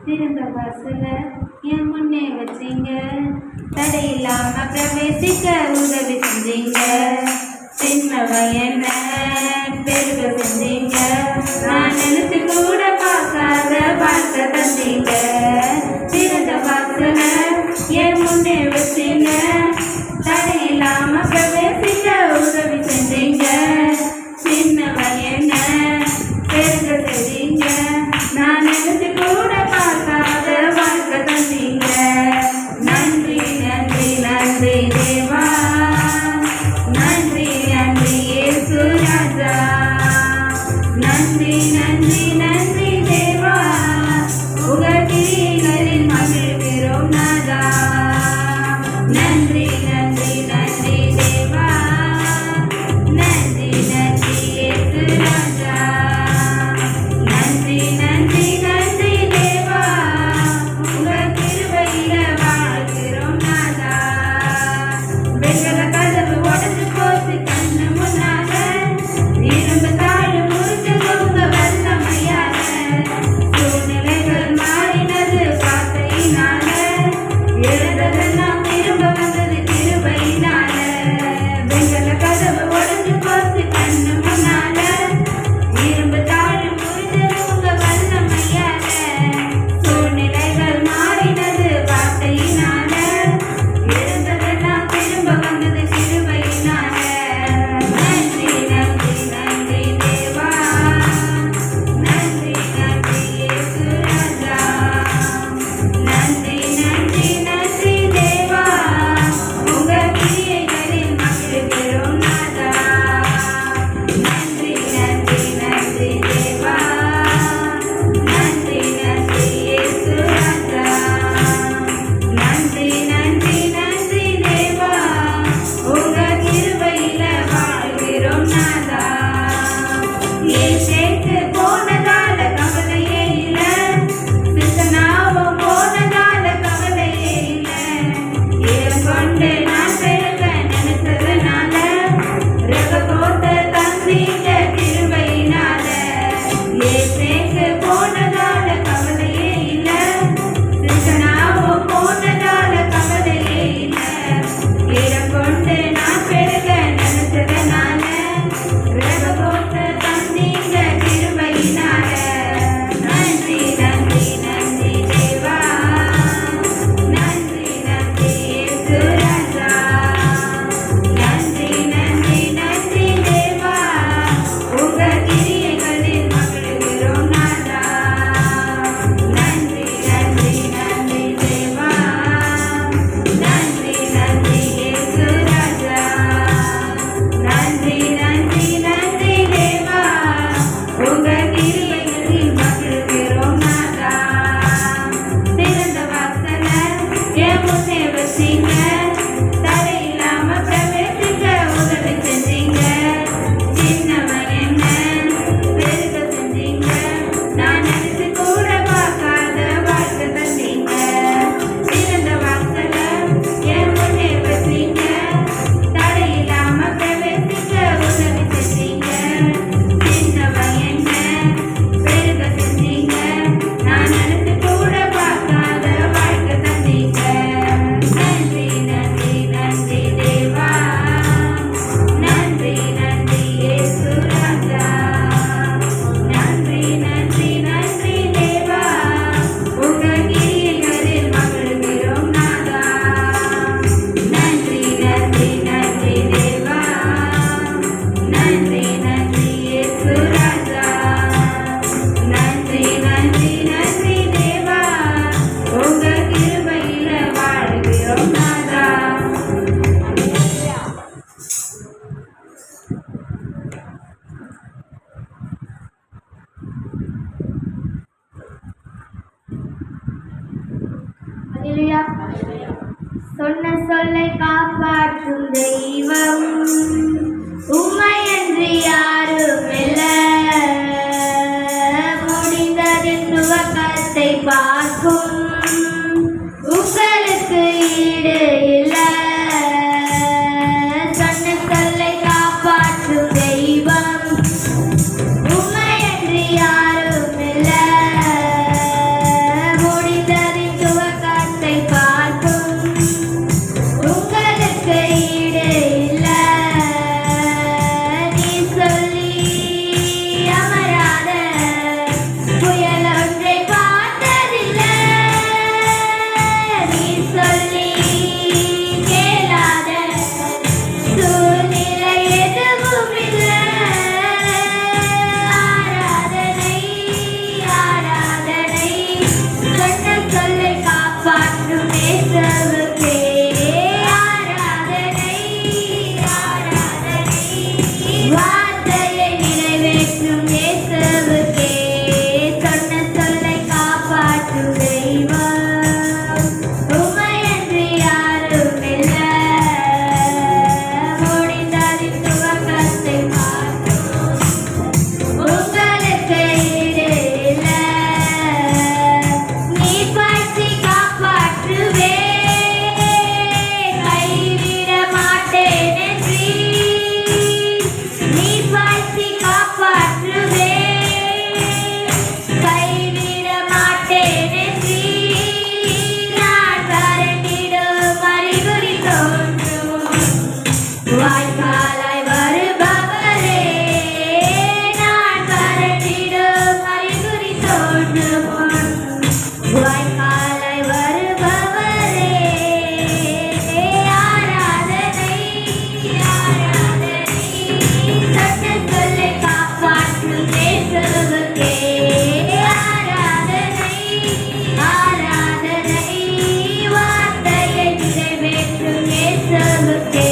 திருந்த பஸ்ல என் முன்னே வச்சீங்க, தடையில்லாம பிரவேசிக்க உதவி செஞ்சீங்க. சின்னவ என்ன பெருக செஞ்சீங்க, நான் நினைச்சு கூட பார்க்காத பார்க்க தந்தீங்க. திருந்த பஸ்ல என் முன்னே வச்சீங்க, தடையில்லாம பிரவேசிக்க உதவி செஞ்சீங்க. சின்னவ என்ன பெருக செஞ்சீங்க, நான் நினைச்சு கூட பார்க்காத பார்க்க தந்தீங்க. நன்றி நன்றி நன்றி தேவா, நன்றி நன்றி இயேசு ராஜா. நன்றி நன்றி நன்றி தேவா, உங்கள் கிரிகளில் மகிழ்கிறோம் நாதா. நன்றி நன்றி நன்றி தேவா, நன்றி நன்றி இயேசு ராஜா. நன்றி நன்றி நன்றி தேவா, உங்கள் கிருபையில வாழ்கிறோம் நாதா. சொன்ன சொல்லை காப்பாற்றும் தெய்வம் உம்மையன்றி யாரும் இல்ல. முடிந்ததின் துவக்கத்தை பார்க்கும் உங்களுக்கு ஈடு இல்ல. சொன்ன சொல்லை காப்பாற்றும் தெய்வம் உம்மையன்றி யாரும் இல்ல. முடிந்ததின் துவக்கத்தை பார்க்கும் உங்களுக்கு ஈடு இல்ல. நீ சொல்லி அமராத புயல் ஒன்றை பார்த்ததில்லை. நீ சொல்லி கேளாத சூழ்நிலை எதுவும் இல்லை. ஆராதனை ஆராதனை சொன்ன சொல்லை காப்பாற்றும் இயேசுவுக்கே. ஆராதனை ஆராதனை வார்த்தையை நிறைவேற்றும் இயேசுவுக்கே. சொன்ன சொல்லை காப்பாற்றும் தெய்வம் உம்மையன்றி யாரும் இல்ல. முடிந்ததின் துவக்கத்தை பார்க்கும் உங்களுக்கு ஈடு இல்ல. நீ பற்றி காப்பாற்றுவே கைவிட மாட்டேன் என்றீர். நீ பற்றி காப்பாற்றுவே கைவிட மாட்டேன் என்றீர். நான் கரண்டிடும் அறிகுறி தோன்றும் வாய்க்காலாய் வருபவரே. நான் கரண்டிடும் அறிகுறி தோன்றும் வாய்க்காலாய் வருபவரே. ஆராதனை ஆராதனை சொன்ன சொல்லை காப்பாற்றும் இயேசுவுக்கே. ஆராதனை ஆராதனை வார்த்தையை நிறைவேற்றும் இயேசுவுக்கே.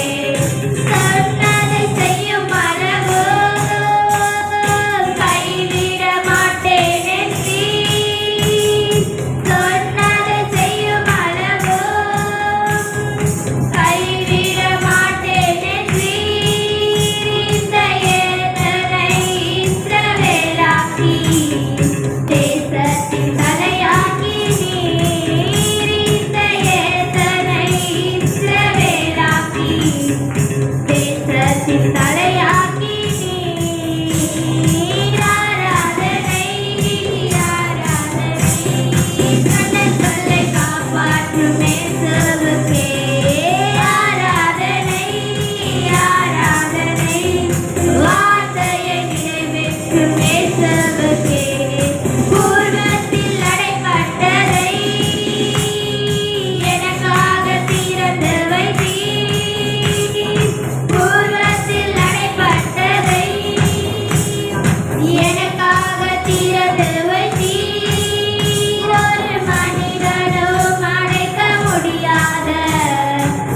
சொன்னதை செய்யும் அளவு கைவிட மாட்டேன் என்றீர். சொன்னதை செய்யும் அளவு கைவிட மாட்டேன் என்றீர். இந்த ஏதனை இஸ்ரவேலாக்கி தேசத்தின் தலையாக்கி நீர். இந்த ஏதனை இஸ்ரவேலாக்கி தேசத்தின் தலையாக்கி நீர். ஆராதனை ஆராதனை சொன்ன சொல்லை காப்பாற்றும் இயேசுவுக்கே. ஆராதனை ஆராதனை வார்த்தையை நிறைவேற்றும் இயேசுவுக்கே. பூர்வத்தில் அடைபட்டதை எனக்காக திறந்து வைத்தீர். பூர்வத்தில் அடைபட்டதை எனக்காக திறந்து வைத்தீர். ஒரு மனிதனும் அடைக்க முடியாத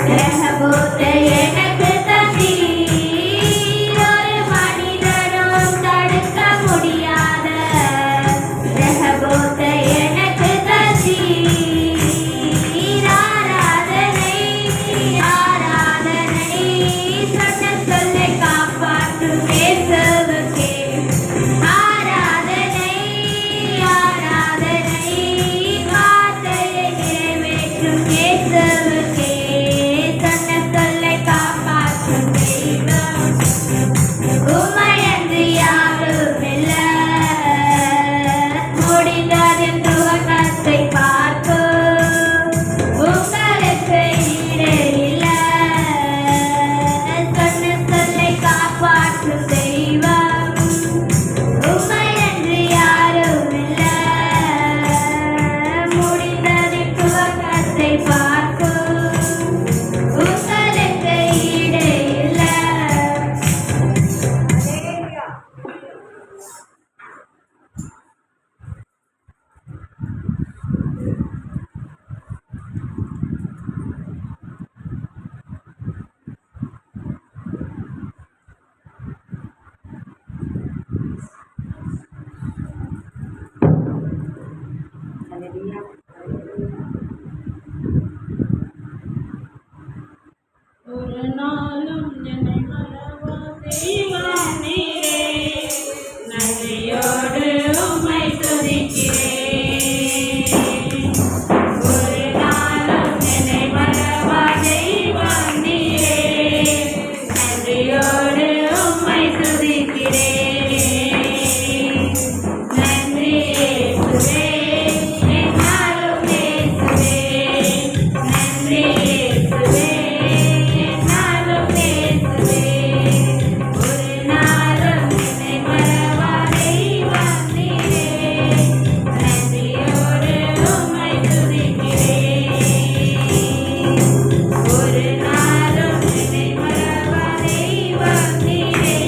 ரகபோத்தை எனக்கு தந்தீர். ஒரு மனிதனும் தடுக்க முடியாத ரகபோத்தை எனக்கு தந்தீர். ஆராதனை ஆராதனை சொன்ன சொல்லை காப்பாற்றும் இயேசுவுக்கே. ஆராதனை ஆராதனை வார்த்தையை நிறைவேற்றும் இயேசுவுக்கே. சொன்ன சொல்லை காப்பாற்றும் ஒரு நாளும் என்னை மறவா தெய்வம் நீரே, நன்றியோடு உம்மை துதிக்கிறேன். ஒரு நாளும் என்னை மறவா தெய்வம் நீரே, நன்றியோடு உம்மை துதிக்கிறேன். நன்றி இயேசுவே, என்னாலும் இயேசுவே, நன்றி இயேசுவே, என்னாலும் இயேசுவே. ஒரு நாளும் என்னை மறவா தெய்வம் நீரே, நன்றியோடு உம்மை துதிக்கிறேன். ஒரு நாளும் என்னை மறவா தெய்வம் நீரே,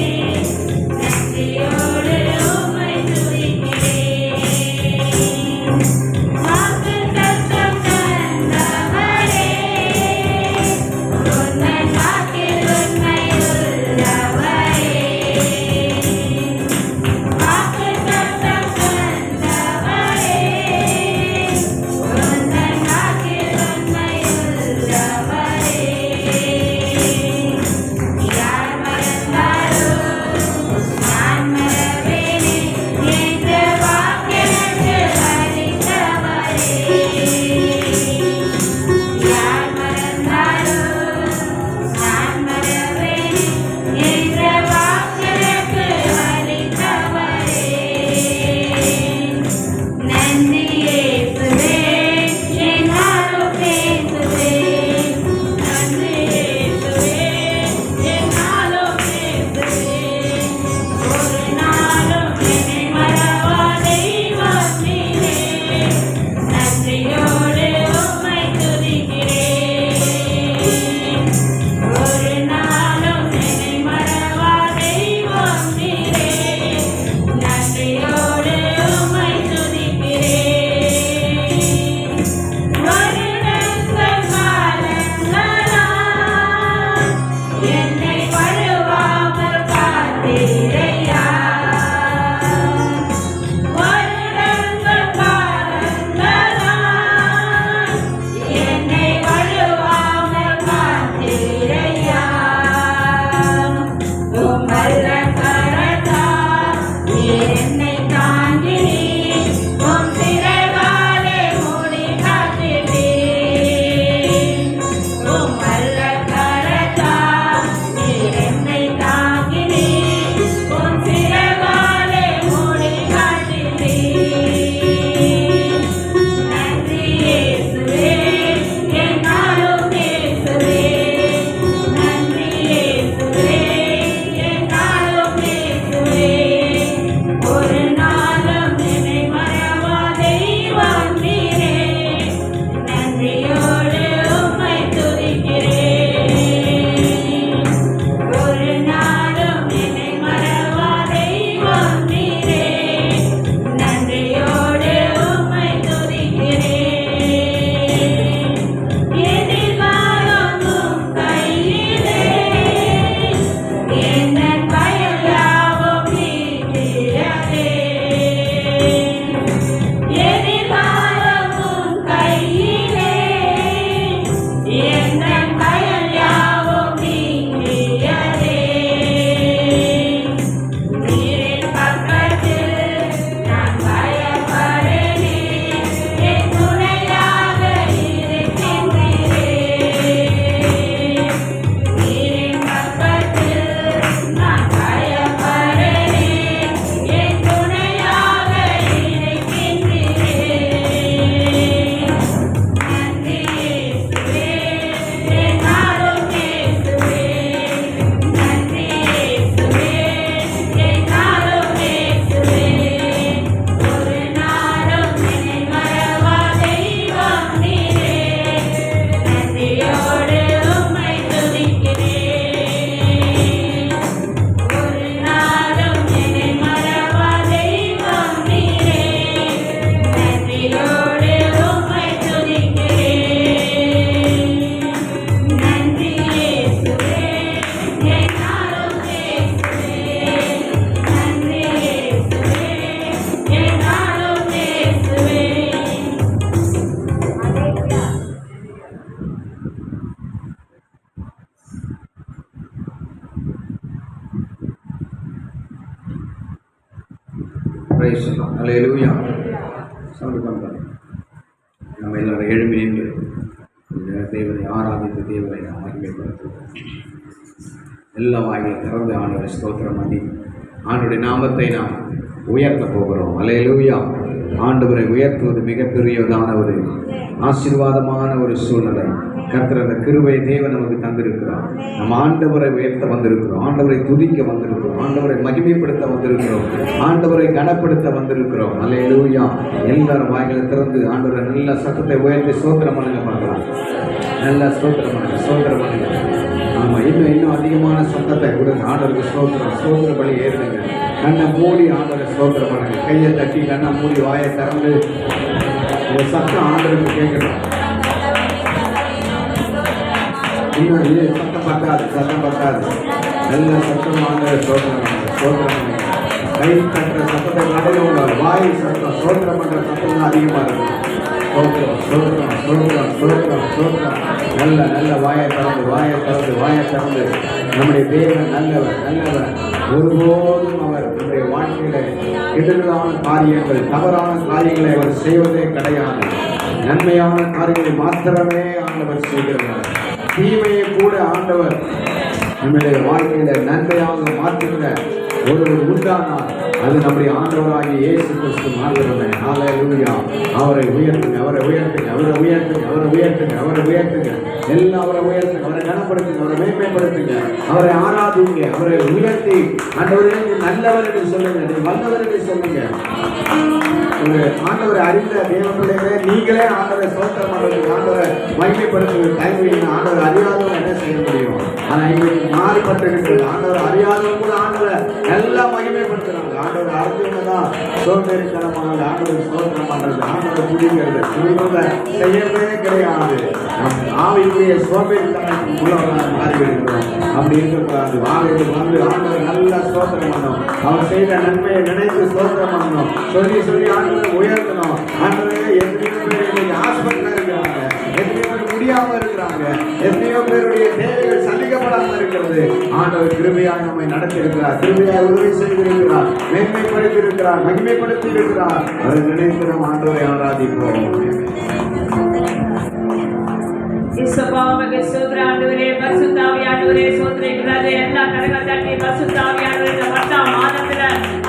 நன்றியோடு உம்மை துதிக்கிறேன். வாக்குத்தத்தம் தந்தவரே, உந்தன் வாக்கில் உண்மையுள்ளவரே. வாக்குத்தத்தம் தந்தவரே, உந்தன் வாக்கில் உண்மையுள்ளவரே. யார் மறந்தாரோ நான் மறவேனே, என்ற வாக்கெனக்கு அளித்தவரே. யார் மறந்தாரோ நான் மறவேனே, என்ற வாக்கெனக்கு அளித்தவரே. நன்றி இயேசுவே, என்னாலும் இயேசுவே, நன்றி இயேசுவே, என்னாலும் இயேசுவே. ஒரு நாளும் என்னை மறவா தெய்வம் நீரே, நன்றியோடு உம்மை துதிக்கிறேன். ஒரு நாளும் என்னை மறவா தெய்வம் நீரே, நன்றியோடு உம்மை துதிக்கிறேன். வருடங்கள் காலங்களாய் என்னை வழுவாமல் காத்தீரையா. வருடங்கள் காலங்களாய் என்னை வழுவாமல் காத்தீரையா. உம் வல்ல கரத்தால் நீர் என்னை தாங்கினீர், உம் சிறகாலே மூடி காத்தீர். உம் வல்ல கரத்தால் நீர் என்னை தாங்கினீர், உம் சிறகாலே மூடி காத்தீர். நன்றி இயேசுவே, என்னாலும் இயேசுவே, நன்றி இயேசுவே, என்னாலும் இயேசுவே. ஒரு நாளும் என்னை மறவா தெய்வம் நீரே, நன்றியோடு உம்மை துதிக்கிறேன். ஒரு நாளும் என்னை மறவா தெய்வம் நீரே, நன்றியோடு உம்மை துதிக்கிறேன். எதிர்காலம் உம் கையிலே, எந்தன் பயம் யாவும் நீக்கியதே. எதிர்காலம் உம் கையிலே, எந்தன் பயம் யாவும் நீக்கியதே. நீரின் பக்கத்தில் நான் பயப்படேனே, என் துணையாக இருக்கின்றீரே. நீரின் பக்கத்தில் நான் பயப்படேனே, என் துணையாக இருக்கின்றீரே. நன்றி இயேசுவே, என்னாலும் பிரைஸ் எல்லாம் அல்லேலூயா. சவுண்ட் பண்ணுறோம். நம்ம எல்லாரும் எழுப்பி நின்று தேவனை ஆராதித்து தேவனை நாம் மகிமைப்படுத்துவோம். எல்லா வாய்களை திறந்து ஆண்டவரை ஸ்தோத்திரம் பண்ணி ஆண்டவருடைய நாமத்தை நாம் உயர்த்த போகிறோம். அல்லேலூயா. ஆண்டவரை உயர்த்துவது மிகப்பெரியதான ஒரு ஆசீர்வாதமான ஒரு சூழ்நிலை. கர்த்தர் அந்த கிருபை தேவன் நமக்கு தந்திருக்கிறார். நம்ம ஆண்டவரை உயர்த்த வந்திருக்கிறோம், ஆண்டவரை துதிக்க வந்திருக்கிறோம், ஆண்டவரை மகிமைப்படுத்த வந்திருக்கிறோம், ஆண்டவரை கனப்படுத்த வந்திருக்கிறோம். அல்லேலூயா. எல்லாரும் வாய்களை திறந்து ஆண்டவரை நல்ல சத்தத்தை உயர்த்தி ஸ்தோத்திரம் பண்ணுங்க. பார்க்கலாம், நல்லா ஸ்தோத்திரம் பண்ணுங்க, ஸ்தோத்திரம் பண்ணுங்க. ஆமாம், இன்னும் அதிகமான சத்தத்தை கொடுங்க. ஆண்டவருக்கு ஸ்தோத்திரம், ஸ்தோத்திர பலி ஏறுங்க. கண்ணை மூடி ஆண்டவரை ஸ்தோத்திரம் பண்ணுங்க. கையை தட்டி கண்ணை மூடி வாயை திறந்து ஒரு சத்தம் ஆண்டவருக்கு கேட்கணும். இன்னும் இது சத்தம் பத்தாது, சத்தம் பத்தாது. நல்ல சத்தம் ஆண்டவரை ஸ்தோத்திரம் பண்ணுங்க, ஸ்தோத்திரம் பண்ணுங்க. கை தட்டுற சத்தத்தை நடுங்க. வாய் சத்தம், ஸ்தோத்திரம் பண்ணுற சத்தம் தான் அதிகமாக இருக்கும். ஸ்தோத்திரம், ஸ்தோத்திரம், ஸ்தோத்திரம், ஸ்தோத்திரம், ஸ்தோத்திரம். நல்ல வாயை திறந்து, வாயை திறந்து, வாயை திறந்து. நம்முடைய தேவன் நல்லவர், நல்லவர். ஒருபோதும் அவர் நம்முடைய வாழ்க்கையில எதிரான காரியங்கள், தவறான காரியங்களை அவர் செய்வதே கிடையாது. நன்மையான காரியங்களை மாத்திரமே ஆண்டவர் செய்கிறார். தீமையை கூட ஆண்டவர் நம்முடைய வாழ்க்கையில நன்மையாக மாற்றுகிற ஒருவர் உண்டானால் அது நம்முடைய ஆண்டவராகிய இயேசு கிறிஸ்து மாத்திரமே. ஹல்லேலூயா. அவரை உயர்த்துங்க, அவரை உயர்த்துங்க, அவரை உயர்த்துங்க, அவரை உயர்த்துங்க, அவரை உயர்த்துங்க. எல்லாம் அவரை உயர்த்துங்க, அவரை கனப்படுத்துங்க, அவரை மேன்மைப்படுத்துங்க, அவரை ஆராதிங்க, அவரை உயர்த்தி ஆண்டவரே நல்லவர் என்று சொல்லுங்க, வல்லவர் என்று சொல்லுங்க. ஒரு ஆண்டவரை அறிந்த தேவ பிள்ளைகளே, நீங்களே ஆண்டவரை ஸ்தோத்திரம் பண்றதுக்கு, ஆண்டவரை மகிமைப்படுத்துவது கைவிடுங்க. ஆண்டவர் அறியாதவங்க என்ன செய்ய முடியும்? ஆனா இன்றைக்கு மாறுபட்டு ஆண்டவர் அறியாதவங்க கூட ஆண்டவரை எல்லாம் மகிமைப்படுத்துறாங்க. ஆண்டவர் அறிஞ்சவங்க தான் சோம்பேறித்தனமான ஆண்டவர் ஸ்தோத்திரம் பண்றது, ஆண்டவர் குடிக்கிறது, குடிக்கிறத செய்யறதே கிடையாது. ஆவிக்குரிய சோம்பேறித்தனம் உள்ளவர்களாக மாறிவிடுகிறோம். அப்படி இருக்கக்கூடாது. ஆவிக்கு வந்து ஆண்டவர் நல்லா ஸ்தோத்திரம் பண்ணணும். அவர் செய்த நன்மையை நினைத்து ஸ்தோத்திரம் பண்ணணும். சொல்லி சொல்லி ஆண்டவரை உயர்த்தணும். ஆண்டவரே, எத்தனையோ பேர் இன்னைக்கு ஹாஸ்பிட்டல் இருக்கிறாங்க, எத்தனையோ பேர் முடியாம இருக்கிறாங்க, எத்தனையோ பேருடைய தேவைகள் சந்திக்கப்படாமல் இருக்கிறது. ஆண்டவர் கிருபையாக நம்மை நடத்தி இருக்கிறார், கிருபையாக உதவி செய்திருக்கிறார், மேன்மைப்படுத்தி இருக்கிறார், மகிமைப்படுத்தி இருக்கிறார். அதை நினைத்து நாம் ஆண்டவரை ஆராதிப்போம். இயேசுவாவே சோதர ஆண்டவரே, பரிசுத்த ஆவியானவரே சோதரிக்கிறாரே. எல்லா கரங்கள் தட்டி பரிசுத்த ஆவியானவரே, இந்த 10ஆம் மாதத்துல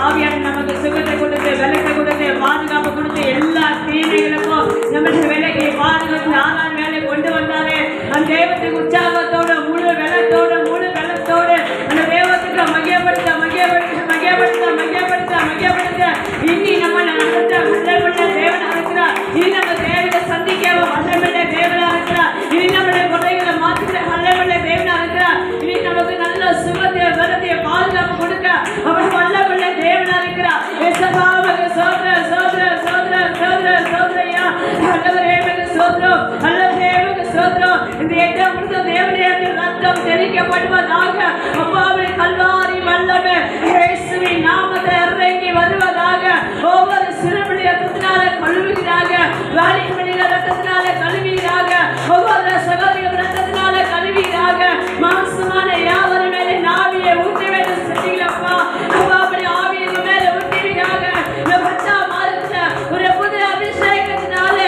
ஆவியானவர் நமக்கு சுகத்தை கொடுத்து, விலக்கை கொடுத்து, பாதுகாப்பு கொடுத்து, எல்லா தீமைகளுக்கும் நம்மளுடைய விலகி பாதுகாப்பு ஆறாம் வேலை கொண்டு வந்தாரே. அந்த தெய்வத்துக்கு உற்சாகத்தோடு, முழு வெள்ளத்தோடு, முழு வெள்ளத்தோடு அந்த தெய்வத்துக்கு மகிழ்ப்படுத்த மகிழ்ப்படுத்த மகிழ்ப்படுத்த மகிழ்ப்படுத்த மகிழ்ப்படுத்த இனி நம்ம நடத்த வல்லமுள்ள தேவனா இருக்கிறார். இனி நம்ம தேவையை சந்திக்க வல்லமுள்ள தேவனா இருக்கிறார். இனி நம்முடைய குறைகளை மாற்றுகிற வல்லமுள்ள தேவனா இருக்கிறார். இனி நமக்கு நல்ல சுகத்தை பலத்தை பாதுகாப்பு கொடுக்க அவர் வல்லமுள்ள தேவனா இருக்கிறார். இயேசுவாவுக்கு சோதர சோதர சோதர சோதர சோதரையா. அல்லவரே சோதரம், அல்லவரே சோதரம். இந்த 8ஆம் தேவனுடைய ரத்தம் தெளிக்கப்படுவதாக. அப்பாவுடைய கல்வாரி வல்லமே இயேசுவின் நாமத்தில் இறங்கி வருவதாக. ஒவ்வொரு சிறுபிள்ளைய ரத்தத்தினால கழுவுகிறாக, வாலிபனிக ரத்தத்தினால கழுவுகிறாக, ஒவ்வொரு சகோதரிகள் ரத்தத்தினால கழுவுகிறாக. மாசமான யாவரும் மேலே ஆவியை ஊற்றி வேண்டு செஞ்சீங்களப்பா. அப்பாவுடைய ஆவியை மேலே ஊற்றிவிடாக. இந்த 10ஆம் மாதத்துல ஒரு புது அபிஷேகத்தினால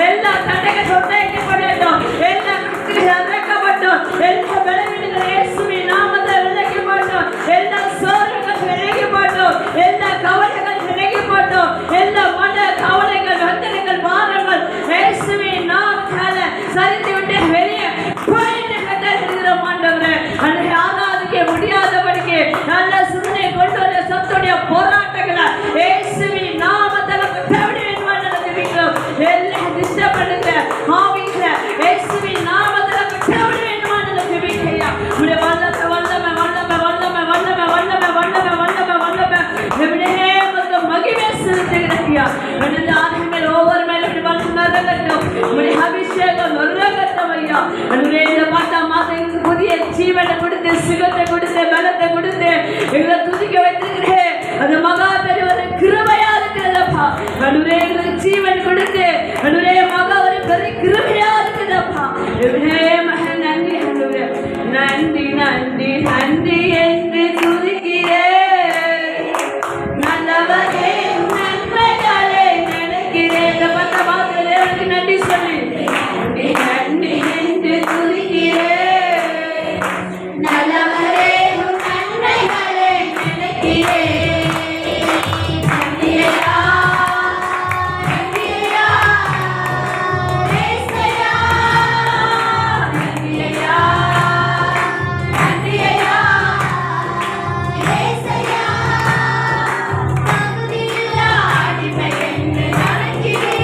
எல்லா தடைகள் சொட்டைக்கப்படட்டும், எல்லா இறக்கப்பட்டும், எல்லா பலவீனங்கள் இயேசுவின் நாமத்தில் விலக்கப்பட்டும், எல்லா சோதனைகள் விலக்கப்பட்டும், எல்லா கவலைகள் விலக்கப்பட்டும், எல்லா மன கவலைகள் வந்தனைகள் பாரங்கள் இயேசுவின் நாமத்தால சரிந்து விட்டு வெளியே போயிட்டு கட்டளிடுகிறோம். ஆண்டவரே, அதை ஆராதிக்க முடியாதபடிக்கு நல்ல சிந்தனை கொண்டு வர சத்துடைய போராட்டங்களை இயேசுவின் நாமத்தில் எல்லாம் திட்டப்படுத்த ஆவியில இயேசுவின் நாமத்தில் கட்டவிட வேண்டுமானது ஜெபிக்கையா. உடைய வல்லமை வல்லமை வல்லமை வல்லமை வல்லமை வல்லமை வல்லமை வல்லமை வல்லமை எப்படியே வந்து மகிமை செலுத்துகிறீயா. எனது ஆத்மீக ஒவ்வொரு மேலும் வந்து நிறங்கட்டும், உடைய அபிஷேகம் நிறங்கட்டும் ஐயா. அன்றைய இந்த 10ஆம் மாதம் புதிய ஜீவனை கொடுத்து, சுகத்தை கொடுத்து, பலத்தை கொடுத்து எங்களை துதிக்க வைத்திருக்கிறேன். அது மகா பெரிய ஒரு கிருபையா இருக்கிறதப்பா. அன்றைய எங்களுக்கு ஜீவன் கொடுத்து, அன்றைய மகா ஒரு பெரிய கிருபையா இருக்கிறதப்பா. நன்றி நன்றி நன்றி நன்றி உமக்கு நன்றி சொல்லி நன்றி நன்றி என்று துதிக்கிறேன். நல்லவரே உன் நன்மைகளை நினைக்கிறேன். நன்றியையா, நன்றியையா, ஏசையா. நன்றியையா, நன்றியையா, ஏசையா. தகுதியில்லா அடிமை என்று நடக்கிறேன்.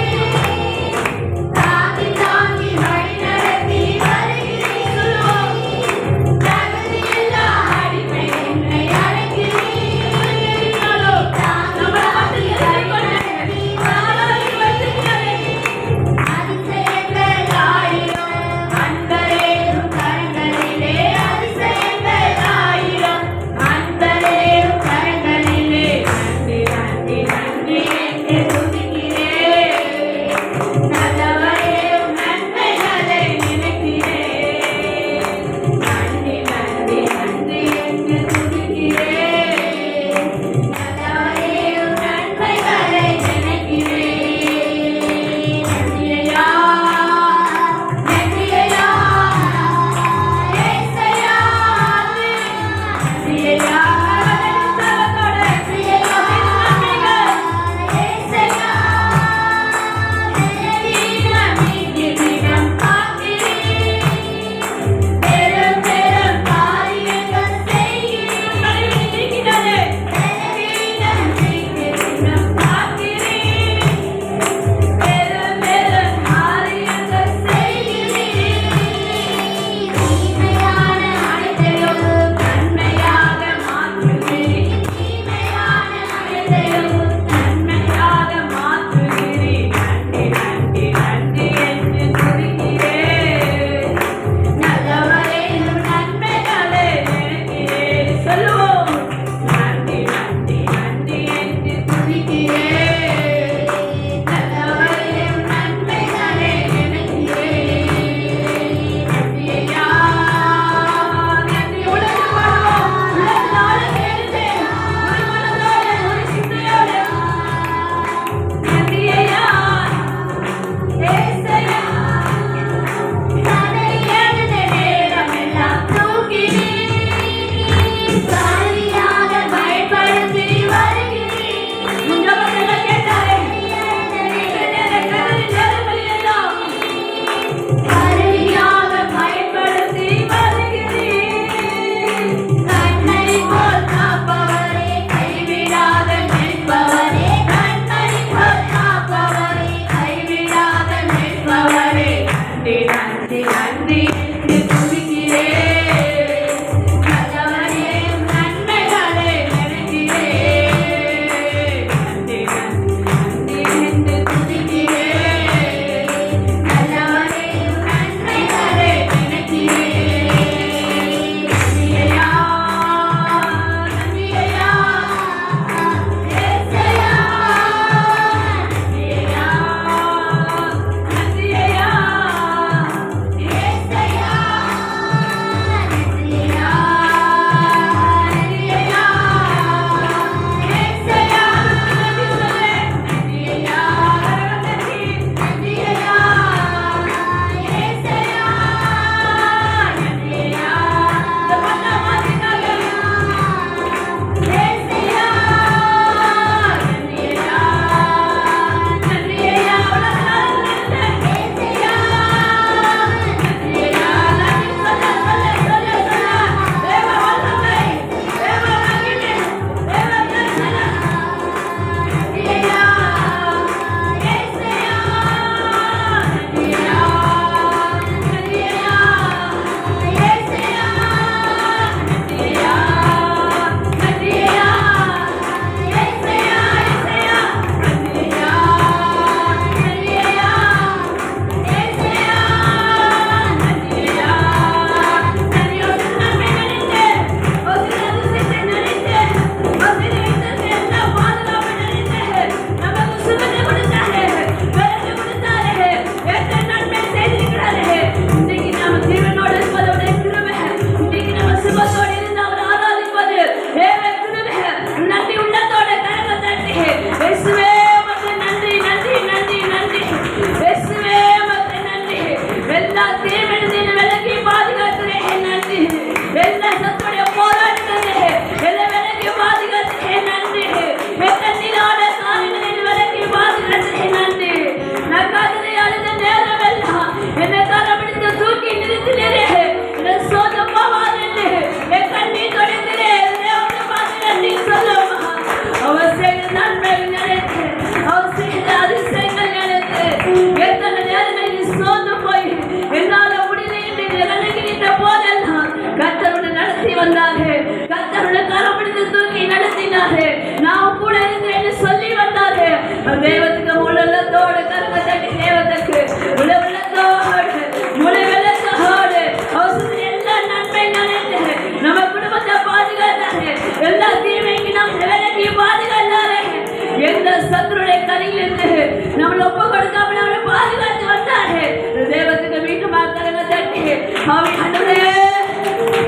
ஆவியானவரே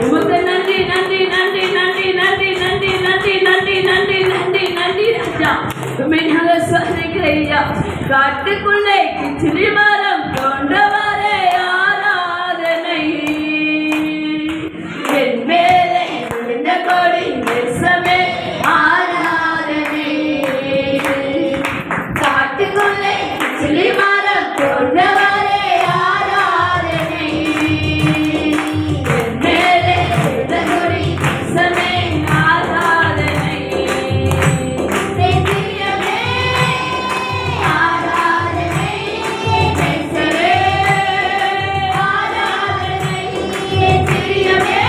உமக்கு நன்றி நன்றி நன்றி நன்றி நன்றி நன்றி நன்றி நன்றி நன்றி நன்றி நன்றி ராஜா உம்மை நாங்கள் சோதனைக்கிறோம் ஐயா காட்டுக்குள்ளே கிச்சிலி மரம் கொண்டவரே ஆராதனை என் மேலே விழுந்த கொடி நேசமே ஆராதனை காட்டுக்குள்ளே கிச்சிலி மரம் கொண்டவரே ஆராதனை என் மேலே விழுந்த கொடி நேசமே ஆராதனை தேசியமே ஆராதனை தேசரே ஆராதனை தேசியமே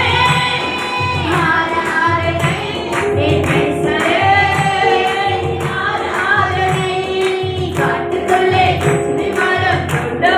ஆராதனை தேசரே ஆராதனை காட்டுக்குள்ளே கிச்சிலி மரம் கொண்டவரே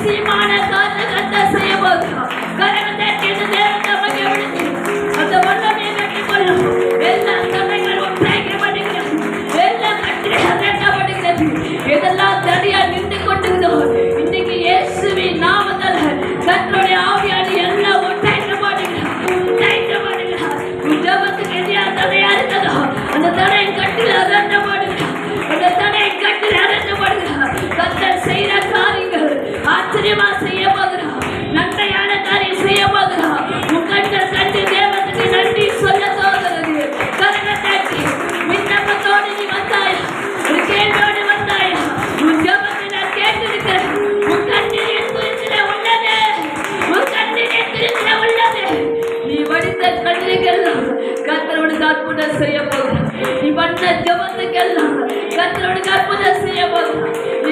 அதிசயமான காரியத்தை கர்த்தர் செய்ய போகிறார். கரங்களை தட்டி இந்த தேவனை மகிழ்வித்து அந்த வல்லமையை பெற்றுக்கொள்ளும். எல்லா தடைகளும் உண்டாக்கப்படுகிறது. எல்லா கட்டுகளும் அகற்றப்படுகிறது. எதெல்லாம் தடையா நின்று கொண்டிருந்தோ இன்னைக்கு இயேசுவின் நாமத்தால் கர்த்தருடைய ஆவியானவர் எல்லாம் உண்டாக்கப்படுகிறார். ஜெபத்துக்கு எதிராக தடையா இருக்கிறதோ அந்த தடையை கட்டில் அகற்றப்படுகிறார். அந்த தடையை கட்டில் அகற்றப்படுகிறார். கர்த்தர் செய்கிற காரியங்கள் ஆச்சரியமா செய்ய போகிறார். நன்மையான காரியம் செய்ய போகிறார். உன் கண்கள் கண்டு தேவனுக்கு நன்றி சொல்ல தோன்றுகிறது. கரங்களை தட்டி விண்ணப்பத்தோடு நீ வந்தாயா? ஒரு கேள்வியோடு வந்தாயா? உன் ஜெபத்தை நான் கேட்டிருக்கிறேன். உன் கண்ணீரின் குறிப்பிட உள்ளது. உன் கண்ணீரின் குறிப்பிட உள்ளது. நீ வடித்த கண்ணீருக்கெல்லாம் கர்த்தரோடு அற்புதம் செய்ய போகிறார். நீ பண்ண ஜெபத்துக்கெல்லாம் கர்த்தரோடு அற்புதம் செய்ய போகிறார். நீ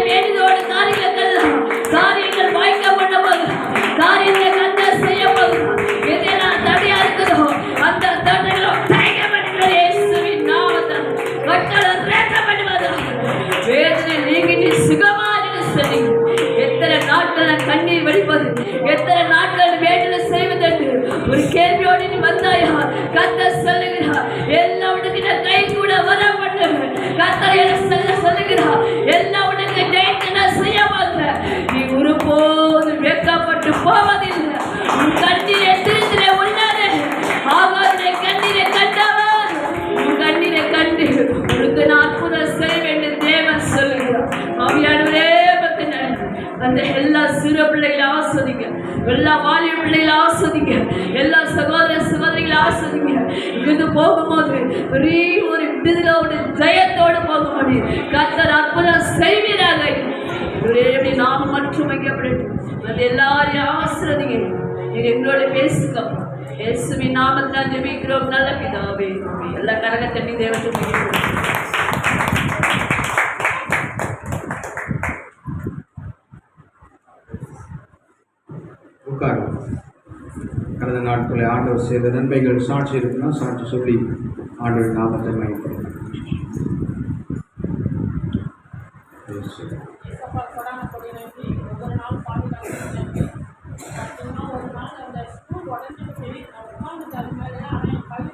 வேண்டியதோடு காரியங்கள் வாய்க்க பண்ண போகிறார். காரியங்களை கர்த்தர் செய்ய போகிறார். எதெல்லாம் தடையா இருக்குதோ அந்த தடைகளும் தடைக்கப்படுகிற இயேசுவின் நாமத்தால் கட்டளை திறக்கப்படுவதாக. வேதனை நீங்கி நீ சுகமாக சரி. எத்தனை நாட்கள் கண்ணீர் வடிப்பது, எத்தனை நாட்கள் வேதனை செய்வதென்று ஒரு கேள்வியோடு நீ வந்தாயா? கர்த்தர் சொல்லுகிறார் எல்லாம் உனக்கு கை கூட வர பண்ணுவேன். கர்த்தர் சொல்லுகிறார் எல்லாம் உனக்கு ஜெயித்து செய்ய மாட்டேன். நீ ஒருபோது வெட்கப்பட்டு போவதில்லை. உன் கண்ணீரை திருத்திலே உள்ளது. ஆகாதிலே கண்ணீரை கண்டவர் உன் கண்ணீரை கண்டு உனக்கு நான் அற்புதம் செய்ய வேண்டும் தேவன் சொல்லுகிறார். ஆவியானவரே அந்த எல்லா சிறு பிள்ளைகளை ஆஸ்வதிங்க. எல்லா வாலிப பிள்ளைகளை ஆஸ்வதிங்க. எல்லா சகோதர சகோதரிகளை ஆஸ்வதிங்க. இங்கிருந்து போகும்போது பெரிய ஒரு விடுதலோடு ஜெயத்தோடு போக முடியும். கர்த்தர் அற்புதம் செய்வீராக. நாம் மற்றும் வைக்கப்படட்டும். அது எல்லாரையும் ஆசிர்வதிங்க. நீங்க எங்களோட பேசுங்க. இயேசுவின் நாமத்தில் ஜெபிக்கிறோம் நல்ல பிதாவே. எல்லா கரக தண்ணி தேவத்தை உட்காரும். கடந்த நாட்களில் ஆண்டவர் செய்த நன்மைகள் சாட்சி இருக்குன்னா சாட்சி சொல்லி ஆண்டவர் நாமத்தை மகிமைப்படுத்தும். ஒரு நாள் அந்த ஸ்கூல் உடஞ்சிட்டு உட்காந்து அது மேலே ஆனால் என் பள்ளி